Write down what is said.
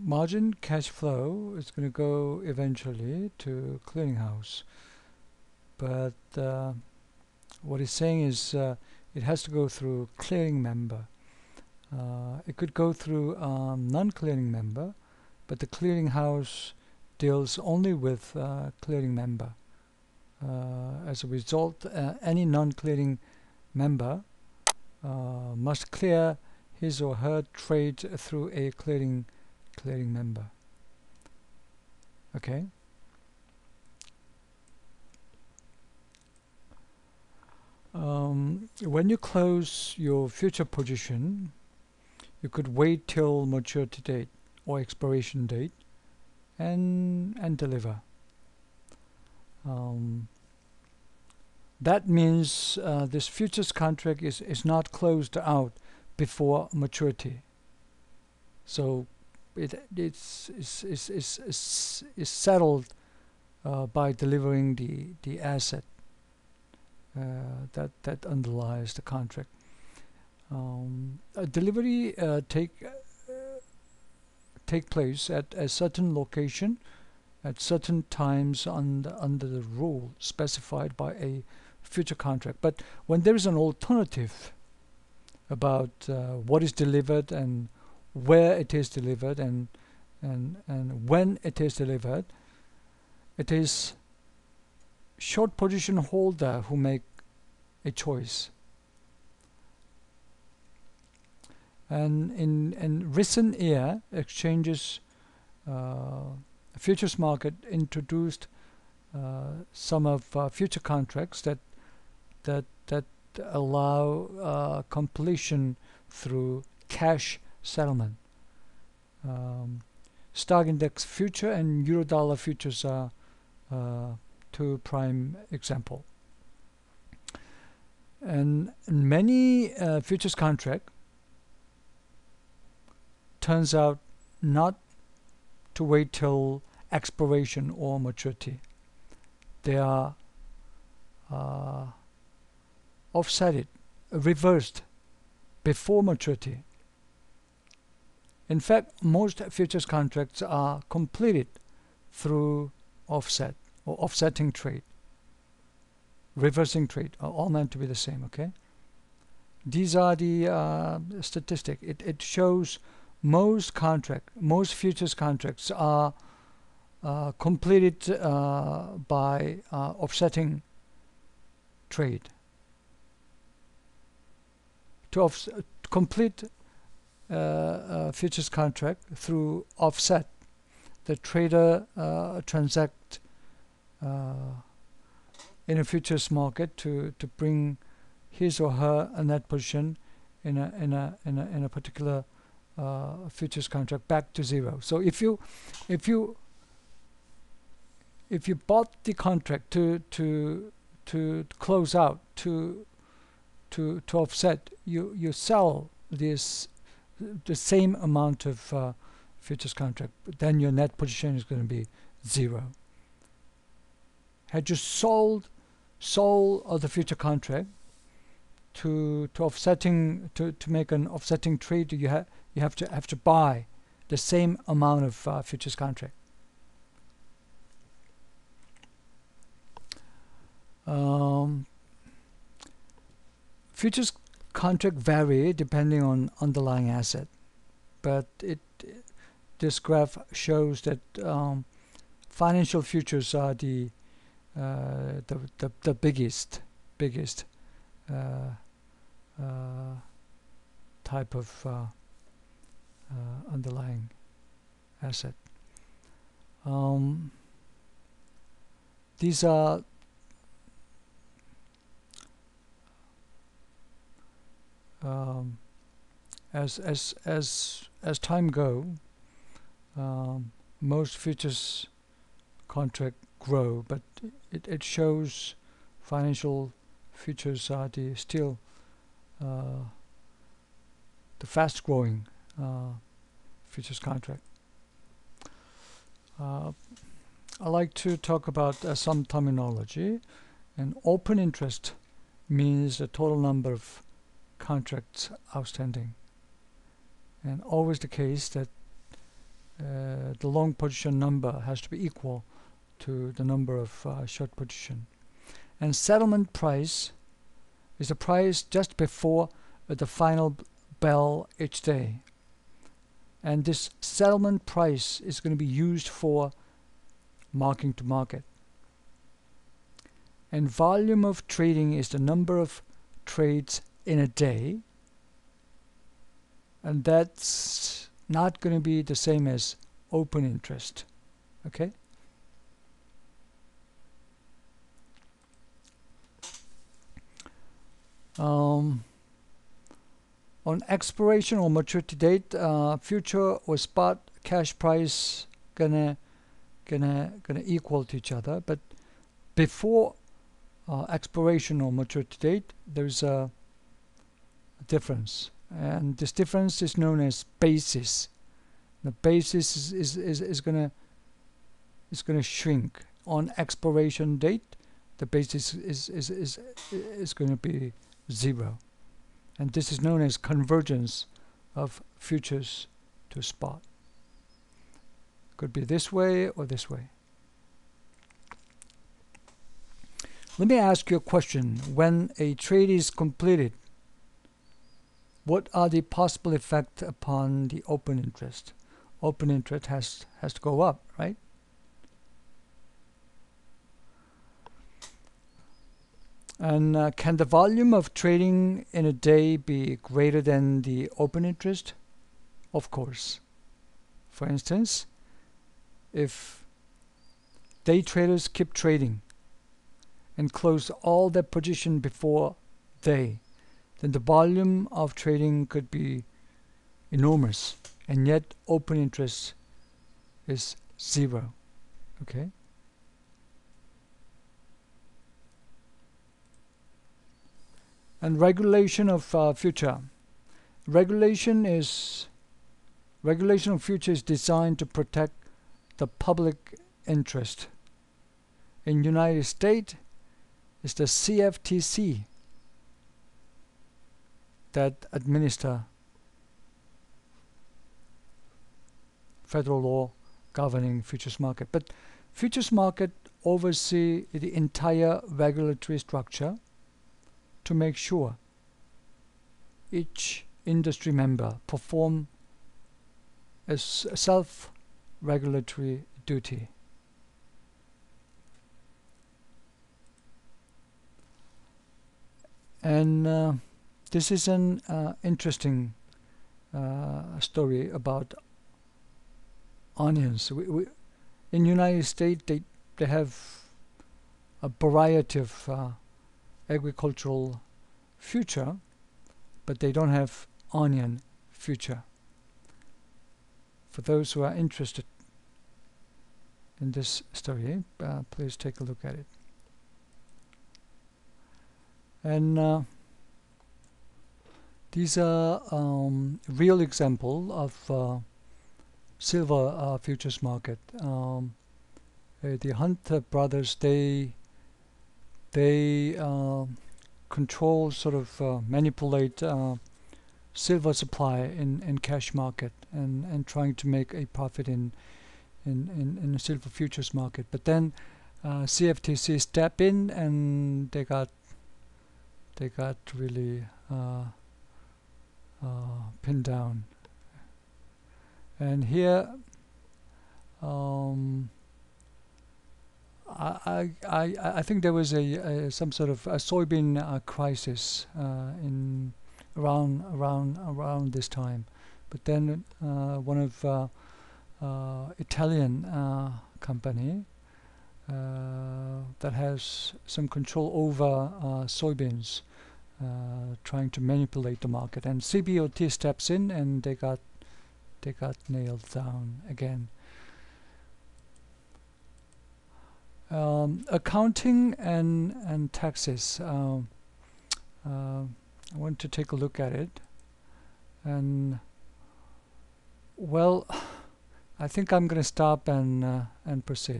margin cash flow is going to go eventually to clearinghouse, but what it's saying is it has to go through clearing member. It could go through non-clearing member, but the clearinghouse deals only with clearing member. As a result, any non-clearing member must clear his or her trade through a clearing member. Okay. When you close your future position, you could wait till maturity date or expiration date and deliver. That means this futures contract is not closed out before maturity. So it's settled by delivering the asset that underlies the contract. A delivery take place at a certain location at certain times under the rule specified by a future contract. But when there is an alternative about what is delivered and where it is delivered and when it is delivered, it is short position holder who make a choice. And in recent year, exchanges, futures market introduced some of future contracts that allow completion through cash settlement. Stock index future and Eurodollar futures are two prime example. And many futures contract turns out not to wait till expiration or maturity. They are offsetted, reversed before maturity. In fact, most futures contracts are completed through offset or offsetting trade. Reversing trade are all meant to be the same, okay? These are the statistic. It shows most futures contracts are completed by offsetting trade. To complete futures contract through offset, the trader transact in a futures market to bring his or her net position in a particular futures contract back to zero. So if you bought the contract to close out to offset, you sell the same amount of futures contract, but then your net position is going to be zero. Had you sold the future contract to make an offsetting trade, you have to buy the same amount of futures contract. Futures contract vary depending on underlying asset, but this graph shows that financial futures are the biggest type of underlying asset. These are as time go, most futures contract grow, but it shows financial futures are still the fast growing futures contract. I like to talk about some terminology. And open interest means the total number of contracts outstanding, and always the case that the long position number has to be equal to the number of short position. And settlement price is the price just before the final bell each day. And this settlement price is going to be used for marking to market. And volume of trading is the number of trades in a day. And that's not going to be the same as open interest. Okay? On expiration or maturity date, future or spot cash price gonna equal to each other, but before expiration or maturity date, there's a difference, and this difference is known as basis. The basis is gonna shrink on expiration date. The basis is going to be 0. And this is known as convergence of futures to spot. Could be this way or this way. Let me ask you a question. When a trade is completed, what are the possible effects upon the open interest? Open interest has to go up, right? And can the volume of trading in a day be greater than the open interest? Of course. For instance, if day traders keep trading and close all their position before day, then the volume of trading could be enormous, and yet open interest is 0. Okay? And regulation of future. Regulation of future is designed to protect the public interest. In United States, it's the CFTC that administer federal law governing futures market. But futures market oversee the entire regulatory structure to make sure each industry member perform a self-regulatory duty. And this is an interesting story about onions. In United States, they have a variety of agricultural future, but they don't have onion future. For those who are interested in this story, please take a look at it. And these are real example of silver futures market. The Hunter brothers, they control, sort of manipulate silver supply in cash market, and trying to make a profit in the silver futures market. But then CFTC step in, and they got really pinned down. And here I think there was some sort of a soybean crisis in around this time. But then one of Italian company that has some control over soybeans, trying to manipulate the market, and CBOT steps in, and they got nailed down again. Accounting and taxes. I want to take a look at it, and well, I think I'm going to stop and proceed.